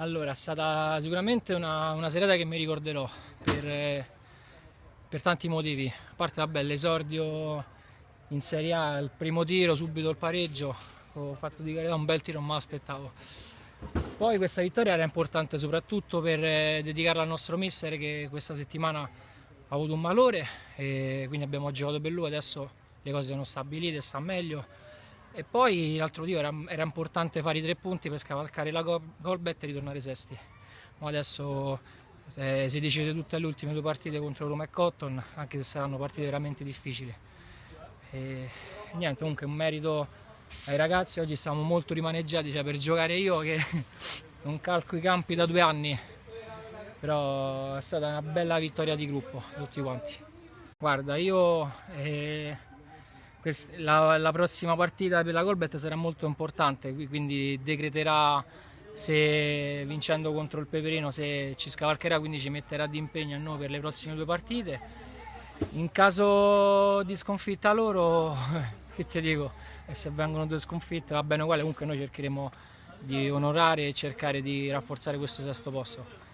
Allora, è stata sicuramente una serata che mi ricorderò per tanti motivi. A parte, vabbè, l'esordio in Serie A, il primo tiro, subito il pareggio, ho fatto di carità un bel tiro, non me l'aspettavo. Poi questa vittoria era importante soprattutto per dedicarla al nostro mister che questa settimana ha avuto un malore e quindi abbiamo giocato per lui, adesso le cose sono stabilite, sta meglio. E poi l'altro tiro era importante fare i 3 punti per scavalcare la Golbet e ritornare sesti. Ma adesso si decide tutte le ultime 2 partite contro Roma e Cotton, anche se saranno partite veramente difficili. E niente, comunque un merito ai ragazzi, oggi siamo molto rimaneggiati, cioè per giocare io che non calco i campi da 2 anni, però è stata una bella vittoria di gruppo, tutti quanti. Guarda, io la prossima partita per la Colbert sarà molto importante, quindi decreterà se vincendo contro il Peperino se ci scavalcherà, quindi ci metterà di impegno a noi per le prossime 2 partite. In caso di sconfitta loro, che ti dico, e se vengono 2 sconfitte va bene uguale, comunque noi cercheremo di onorare e cercare di rafforzare questo sesto posto.